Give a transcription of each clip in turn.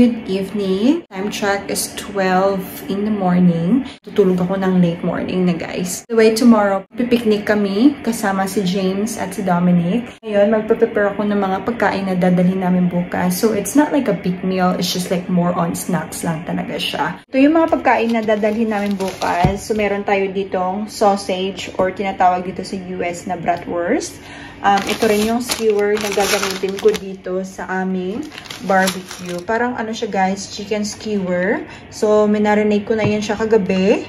Good evening. Time check is 12 in the morning. Tutulog ako ng late morning na guys. The way tomorrow, pipiknik kami kasama si James at si Dominic. Ngayon, magpe-prepare ako ng mga pagkain na dadalhin namin bukas. So it's not like a big meal. It's just like more on snacks lang talaga siya. Ito yung mga pagkain na dadalhin namin bukas. So meron tayo ditong sausage or tinatawag dito sa US na bratwurst. Ito rin yung skewer na gagamitin ko dito sa aming barbecue. Parang ano siya guys, chicken skewer. So, minarinate ko na yan siya kagabi.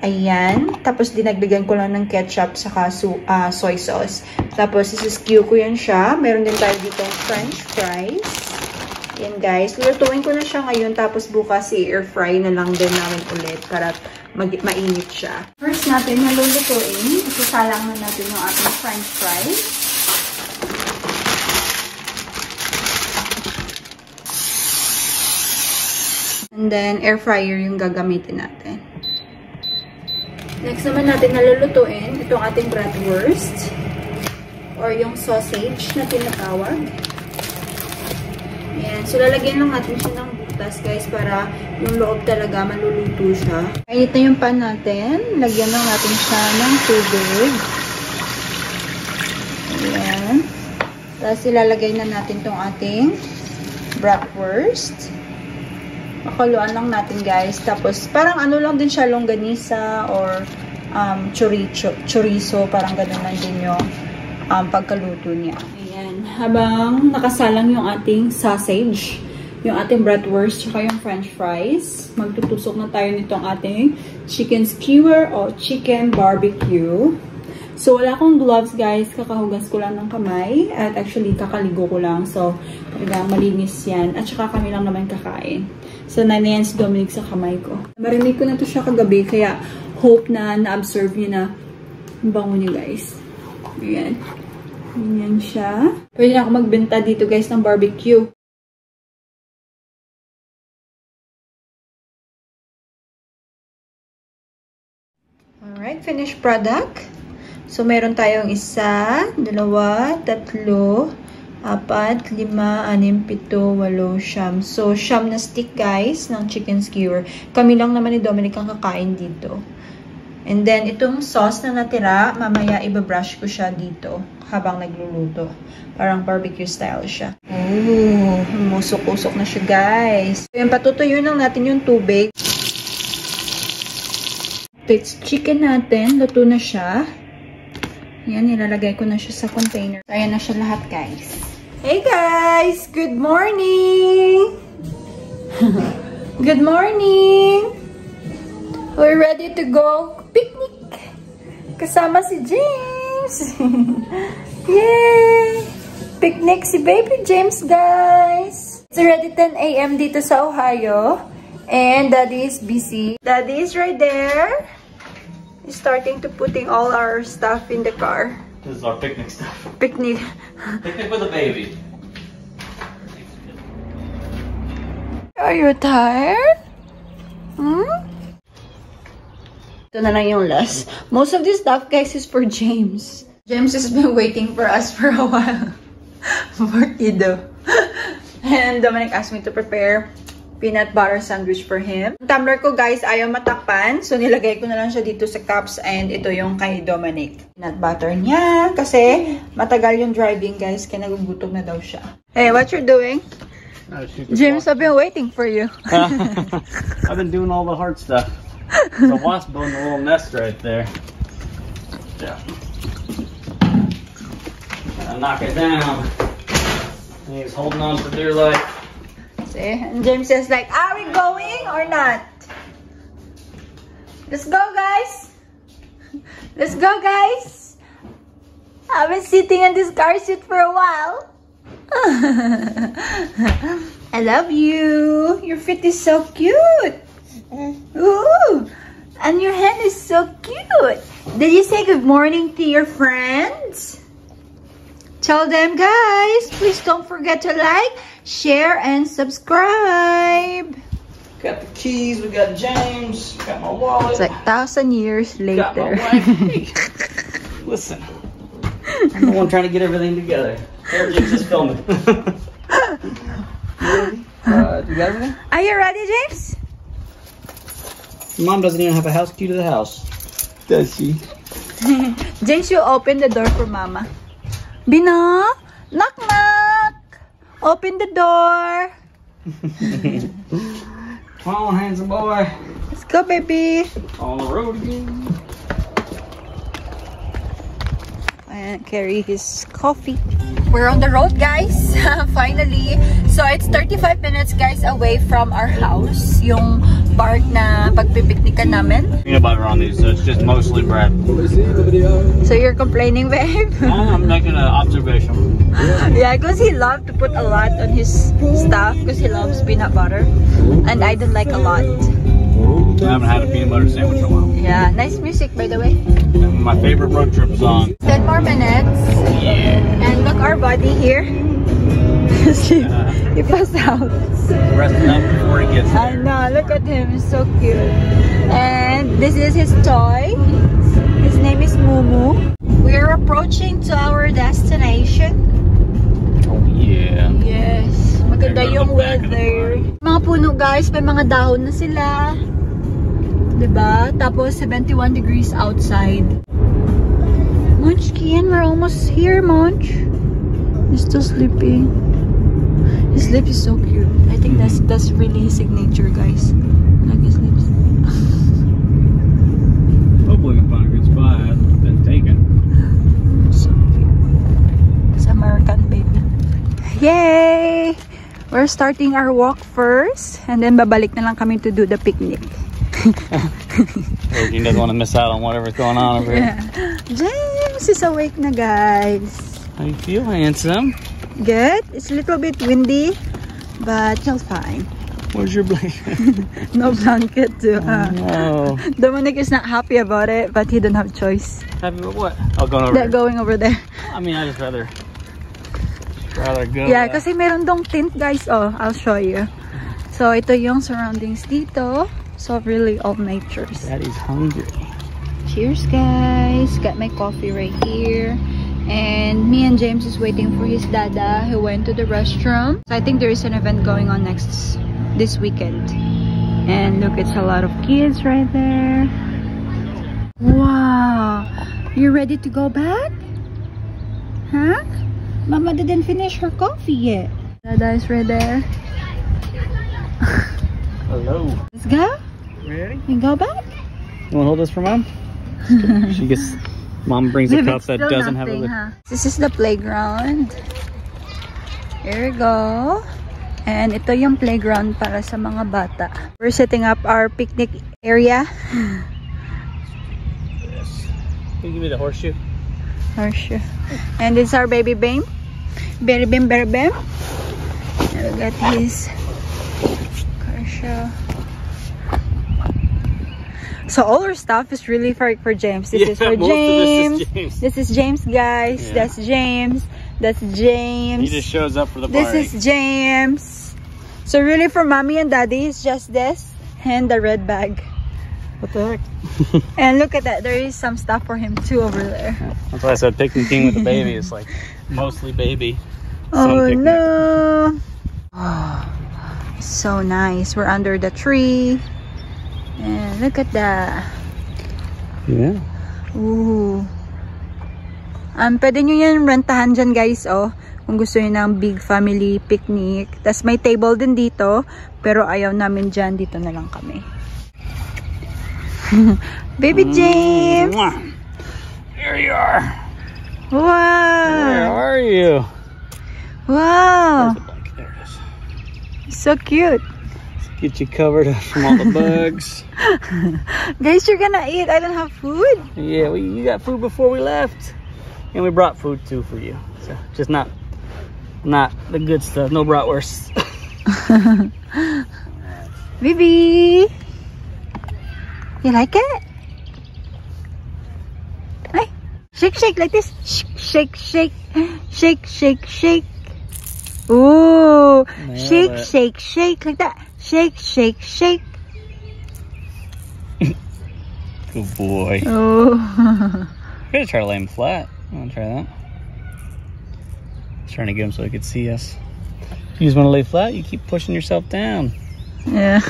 Ayan. Tapos, dinagdagan ko lang ng ketchup saka soy sauce. Tapos, isi-skew ko yan siya. Meron din tayo dito french fries. Ayan guys. Lutuin ko na siya ngayon. Tapos, bukas i-air fry na lang din namin ulit para mainit siya. First natin na lulutuin. Isasalang na natin yung ating french fries. And then, air fryer yung gagamitin natin. Next naman natin na lulutuin itong ating bratwurst or yung sausage na tinatawag. Ayan. So, lalagyan lang natin siya ng guys, para yung loob talaga maluluto siya. Kainit na yung pan natin. Lagyan lang natin siya ng tubig. Ayan. Tapos ilalagay na natin tong ating bratwurst. Pakuluan lang natin guys. Tapos parang ano lang din siya, longganisa or chorizo. Parang ganun lang din yung pagkaluto niya. Ayan. Habang nakasalang yung ating sausage, yung ating bratwurst, tsaka yung french fries, magtutusok na tayo nitong ating chicken skewer o chicken barbecue. So, wala akong gloves, guys. Kakahugas ko lang ng kamay. At actually, kakaligo ko lang. So, talagang malinis yan. At saka kami lang naman kakain. So, nanayan si Dominic sa kamay ko. Marinig ko na to siya kagabi. Kaya, hope na na-observe niyo na ang bango niyo, guys. Ayan. Ganyan siya. Pwede na ako magbenta dito, guys, ng barbecue. Alright, finished product. So, meron tayong 1, 2, 3, 4, 5, 6, 7, 8, 9. So, 9 na stick guys ng chicken skewer. Kami lang naman ni Dominic ang kakain dito. And then, itong sauce na natira, mamaya ibabrush ko siya dito habang nagluluto. Parang barbecue style siya. Oh, musok-usok na siya guys. So, yan, patutuyuin lang natin yung tubig. It's chicken natin. Luto na siya. Ayan, nilalagay ko na siya sa container. So, ayan na siya lahat, guys. Hey, guys! Good morning! Good morning! We're ready to go picnic! Kasama si James! Yay! Picnic si baby James, guys! It's already 10 a.m. dito sa Ohio. And Daddy is busy. Daddy is right there. He's starting to putting all our stuff in the car. This is our picnic stuff. Picnic. Picnic with a baby. Are you tired? Ito na lang yung last. Most of this stuff, guys, is for James. James has been waiting for us for a while. For kiddo. And Dominic asked me to prepare peanut butter sandwich for him. Ang tumbler ko, guys, ayaw matakpan. So, nilagay ko na lang siya dito sa cups. And ito yung kay Dominic. Peanut butter niya. Kasi, matagal yung driving, guys. Kaya nagugutom na daw siya. Hey, what you're doing? James, I've been waiting for you. I've been doing all the hard stuff. The wasp building a little nest right there. Yeah. Gotta knock it down. And he's holding on for dear life. See? And James says like, are we going or not? Let's go, guys. Let's go, guys. I've been sitting in this car seat for a while. I love you. Your feet is so cute. Ooh. And your hand is so cute. Did you say good morning to your friends? Tell them, guys, please don't forget to like, share, and subscribe. Got the keys, we got James, got my wallet. It's like 1,000 years later. Got my wife. Hey, listen, I'm the one trying to get everything together. James is filming. You got everything? Are you ready, James? Mom doesn't even have a house key to the house. Does she? James, you open the door for Mama. Bina, knock knock. Open the door. Come on, handsome boy. Let's go, baby. On the road again. And carry his coffee. We're on the road, guys. Finally. So it's 35 minutes, guys, away from our house. Yung park na pagpipiknikan namin. Peanut butter on these, so it's just mostly bread. So you're complaining, babe? I'm making an observation. Yeah, because he loved to put a lot on his stuff because he loves peanut butter. And I don't like a lot. I haven't had a peanut butter sandwich in a while. Yeah, nice music, by the way. My favorite road trip song. 10 more minutes. Yeah. And look, our buddy here. He passed out. Resting up before he gets I there. know, look at him, he's so cute. And this is his toy. His name is Mumu. We're approaching to our destination. Oh yeah. Yes, maganda They're yung gonna look back at the weather. Mga puno, guys, may mga dahon na sila. Diba? Tapos 71 degrees outside. Munchkin, we're almost here, Munch. He's still sleeping. His lip is so cute. I think that's really his signature, guys. Like his lips. Hopefully we can find a good spot. It hasn't been taken. So cute. It's American, baby. Yay! We're starting our walk first, and then babalik na lang kami to do the picnic. He doesn't want to miss out on whatever's going on over here. James is awake na, guys. How you feel, handsome? Good. It's a little bit windy, but he'll fine. Where's your blanket? No blanket too. No. Dominic is not happy about it, but he don't have choice. Happy with what? Oh, going over They're there. going over there. I mean, I just rather go. Yeah, kasi meron dong tint, guys. Oh, I'll show you. So, ito yung surroundings dito. So, really all natures. Daddy's hungry. Cheers, guys. Got my coffee right here. And me and James is waiting for his dada. He went to the restroom. So I think there is an event going on this weekend. And look, it's a lot of kids right there. Wow. You ready to go back? Huh? Mama didn't finish her coffee yet. Dada is right there. Hello. Let's go. Ready? We go back. You want to hold this for Mom? She gets. Mom brings a Maybe cup it's that still doesn't have a nothing, lid. huh? This is the playground. Here we go. And ito yung playground para sa mga bata. We're setting up our picnic area. Yes. Can you give me the horseshoe? Horseshoe. And this is our baby Bam. Berry Bam, Berry Bam. And we got his horseshoe. So all our stuff is really for James. This is for James. This is James, guys. Yeah. That's James. That's James. He just shows up for the This party. is James. So really for mommy and daddy, it's just this and the red bag. What the heck? And look at that. There is some stuff for him too over there. That's why I said picnicking with the baby is like mostly baby. Oh picnic. no. Oh, so nice. We're under the tree. And look at that. Yeah. Ooh. Pwede nyo yan rentahan dyan, guys, oh. Kung gusto nyo ng big family picnic. Tas may table din dito. Pero ayaw namin dyan. Dito na lang kami. Baby James! Mwah. Here you are. Where Wow! are you? Wow! There's the blanket. There it is. So cute. Get you covered up from all the bugs. Guys, you're gonna eat. I don't have food. Yeah, you got food before we left. And we brought food too for you. So just not the good stuff. No bratwurst. Baby! You like it? Hey, shake, shake like this. Shake, shake, shake, shake, shake. Ooh, Nailed shake, it. shake, shake like that. Shake, shake, shake. Good boy. Oh. I'm gonna try to lay him flat. I wanna try that. Just trying to get him so he could see us. You just want to lay flat, you keep pushing yourself down. Yeah.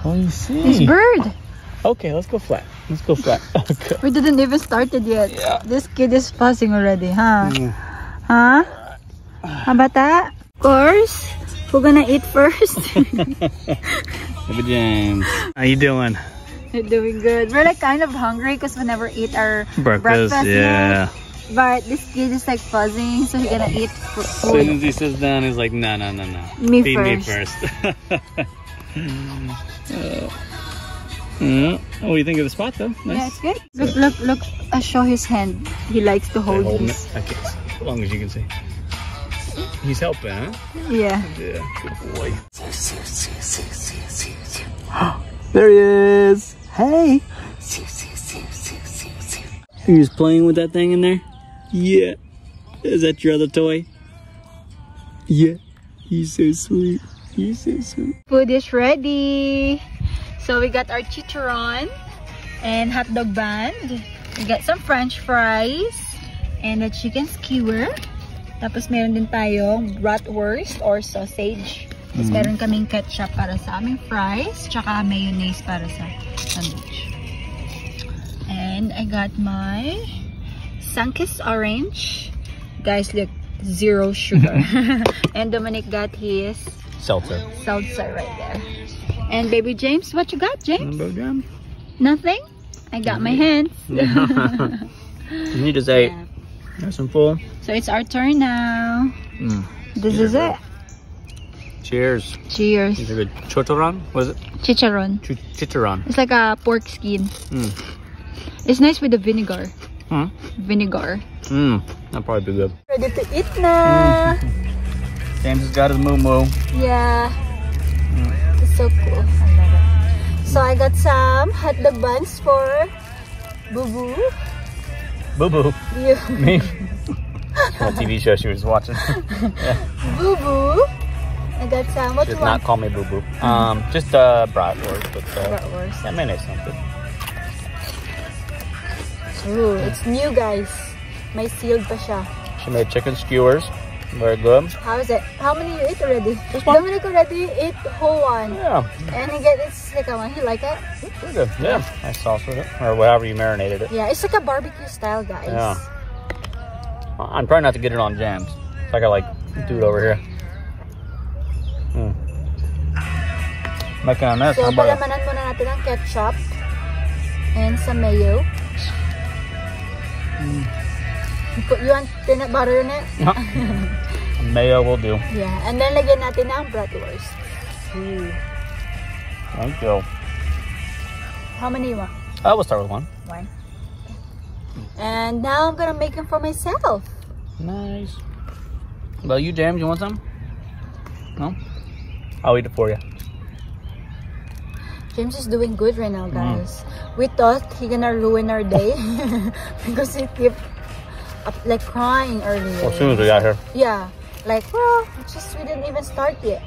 Oh, you see. It's bird. Okay, let's go flat. Let's go flat. Okay. We didn't even started yet. Yeah. This kid is fussing already, huh? Mm. Huh? How about that? Of course. We're gonna eat first. Baby James. How you doing? You're doing good. We're like kind of hungry because we never eat our Breakfast, yeah. yet. But this kid is like fuzzing, so he's gonna eat As soon food. as he sits down, he's like, no. Me Feed first. me first. What do you think of the spot though? Nice. Yeah, it's good. Look. I show his hand. He likes to hold Holding his. it. Okay, as long as you can see. He's helping, huh? Yeah. Yeah, good boy. There he is. Hey. Are you just playing with that thing in there? Yeah. Is that your other toy? Yeah. He's so sweet. He's so sweet. Food is ready. So we got our chicharron and hot dog bun. We got some french fries and a chicken skewer. Tapos meron din tayong bratwurst or sausage. Tapos meron kaming ketchup para sa aming fries, tsaka mayonnaise para sa sandwich. And I got my Sunkist orange. Guys, look, zero sugar. And Dominic got his Seltzer. seltzer right there. And baby James, what you got, James? Jam. Nothing? I got my hands. You just ate. Nice and full. So it's our turn now. This is it. Cheers. Cheers. These are good. Chicharron? What is it? Chicharron. Chicharron. It's like a pork skin. It's nice with the vinegar. Vinegar. That'll probably be good. Ready to eat na. James has got his moo-moo. Yeah. It's so cool. I love it. So I got some hot dog buns for Boo Boo. Boo Boo. You. Me? What TV show she was watching? Boo Boo. I got some. What She you does not want? call me Boo Boo. Just bratwurst, but Bratwurst. yeah, mayonnaise sounds good. Ooh, it's new, guys. May sealed pa siya. She made chicken skewers. Very good. How is it? How many you eat already? Just one. Dominic already ate whole one. Yeah, And he get this second one. He like it? pretty good. Yeah, nice sauce with it, or whatever you marinated it. Yeah, it's like a barbecue style, guys. Yeah. I'm trying not to get it on jams. So I gotta like do it over here. Making a mess. So, How about it? palamanan muna natin ang ketchup and some mayo. You want peanut butter in it? Mayo will do. Yeah, and then lagyan natin ang bratwurst. Thank you. How many you want? We'll start with one. One. And now I'm gonna make them for myself. Nice. Well, you, James, you want some? No? I'll eat it for you. James is doing good right now, guys. We thought he gonna ruin our day because he kept like crying earlier. Well, as soon as we got here. Yeah, like, well, we didn't even start yet.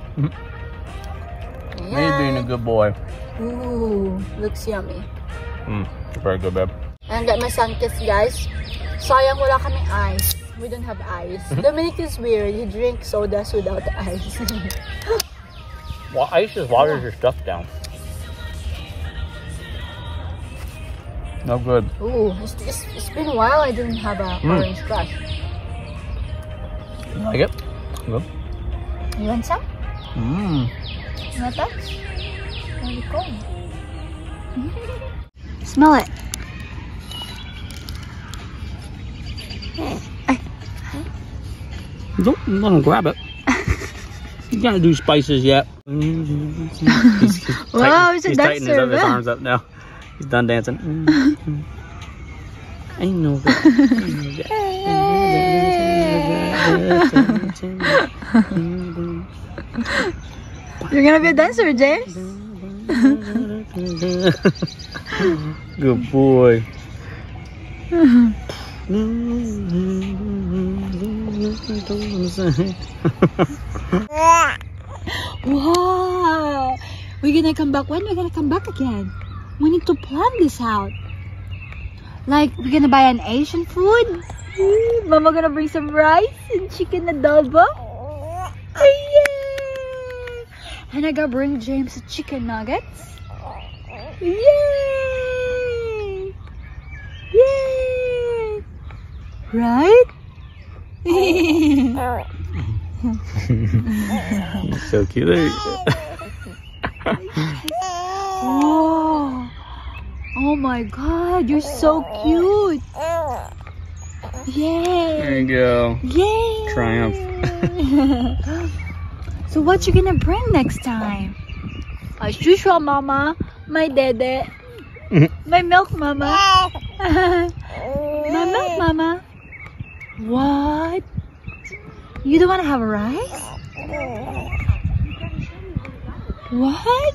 He's being a good boy. Ooh, looks yummy. Very good, babe. And I got my Sunkist, guys. Sayang wala kami ice. We don't have ice. Dominic is weird. He drinks sodas without ice. Well, ice just waters your stuff down. No good. Ooh, it's been a while I didn't have a orange crush. You like it? Good. You want some? You want that? Very cold. Smell it. Don't grab it. You gotta do spices yet. Wow, it's a he's tightening dancer, his man. arms up now. He's done dancing. I know that. You're gonna be a dancer, James? Good boy. Wow! We're gonna come back. When we're gonna come back again? We need to plan this out. Like, we're gonna buy an Asian food. Mama gonna bring some rice and chicken adobo. Yay! And I gotta bring James chicken nuggets. Yay! Yay! Right? So cute. Whoa! Oh my god, you're so cute! Yay! There you go. Yay! Triumph. So what you gonna bring next time? As usual, Mama. My dede. My milk, Mama. My milk, Mama. What? You don't want to have rice? What?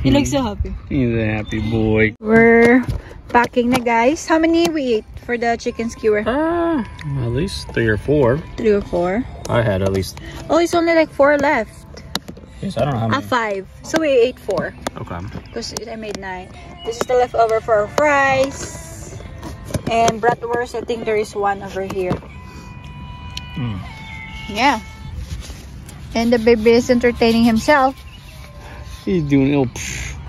You look so happy. He's a happy boy. We're packing na, guys. How many we ate for the chicken skewer? At least 3 or 4. 3 or 4. I had at least. Oh, it's only like 4 left. Yes, I don't know how many. 5. So we ate 4. Okay. Because I made 9. This is the leftover for our fries. And bratwurst, I think there is 1 over here. Yeah. And the baby is entertaining himself. He's doing ill.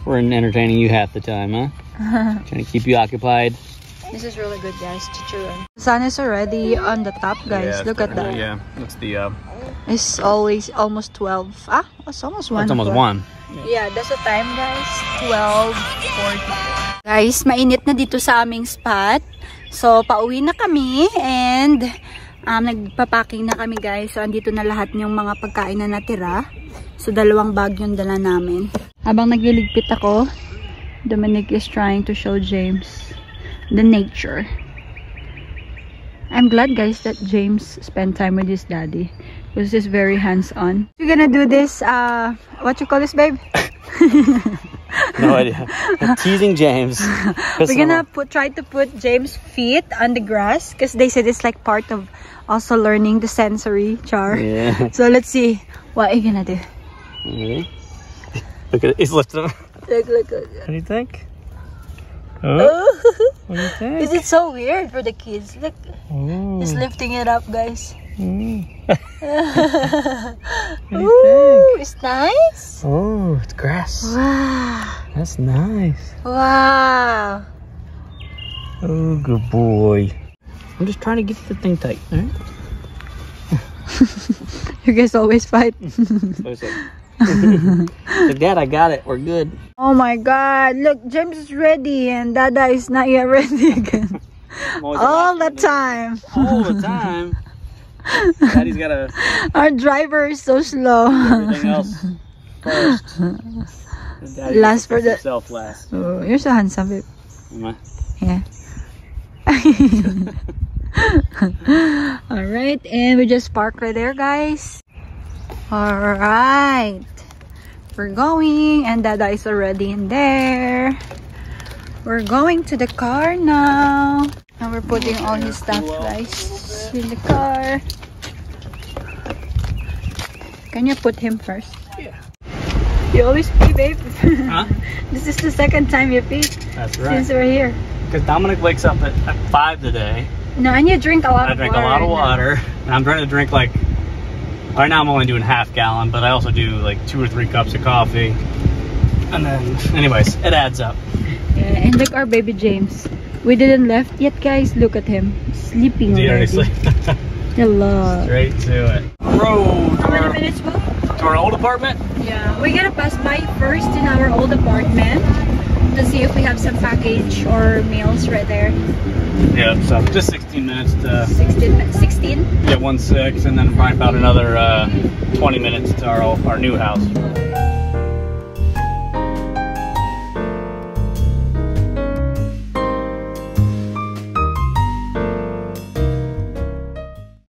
We're entertaining you half the time, huh? Trying to keep you occupied. This is really good, guys. Chicharon. The sun is already on the top, guys. Yeah, look at that. Yeah, it's the. It's always almost 12. Ah, it's almost 1. It's almost 1. Yeah, that's the time, guys. 12:40. Guys, mainit na dito sa aming spot. So, pauwi na kami and nagpapacking na kami, guys. So, andito na lahat yung mga pagkain na natira. So, 2 bag yung dala namin. Habang nagliligpit ako, Dominic is trying to show James the nature. I'm glad, guys, that James spent time with his daddy. Because he's very hands-on. We're gonna do this, what you call this, babe? No idea. I'm teasing James. We're gonna try to put James' feet on the grass. Because they said it's like part of also learning the sensory, Char. Yeah. So let's see what are you gonna do. Ready? Look at it. He's lifting him. Look. What do you think? Oh. What do you think? Is it so weird for the kids? Look, Oh. he's lifting it up, guys. What do you Ooh, think? it's nice. Oh, it's grass. Wow. That's nice. Wow. Oh, good boy. I'm just trying to get the thing tight, alright? You guys always fight. Like, Dad, I got it. We're good. Oh my god. Look, James is ready and Dada is not yet ready again. All the time. All the time. Daddy's got to Our driver is so slow. everything else first. Daddy Last for the... himself last. Oh, you're so handsome, babe. Am I? Yeah. Alright, and we just parked right there, guys. Alright. We're going, and Dada is already in there. We're going to the car now. And we're putting all his stuff, guys, in the car. Can you put him first? Yeah. You always pee, babe. Huh? This is the 2nd time you pee That's right. since we're here. Because Dominic wakes up at 5 today. No, and you drink a lot of water. I drink a lot of water. And I'm trying to drink like... Right now I'm only doing ½ gallon, but I also do like 2 or 3 cups of coffee. And then, anyways, it adds up. Yeah, and look our baby James. We didn't left yet, guys. Look at him. Sleeping already. Hello. Straight to it. Road How many minutes more? to our old apartment. Yeah, we're gonna pass by first in our old apartment to see if we have some package or meals right there. Yeah, so just 16 minutes to 16? get 1-6, and then probably about another 20 minutes to our new house.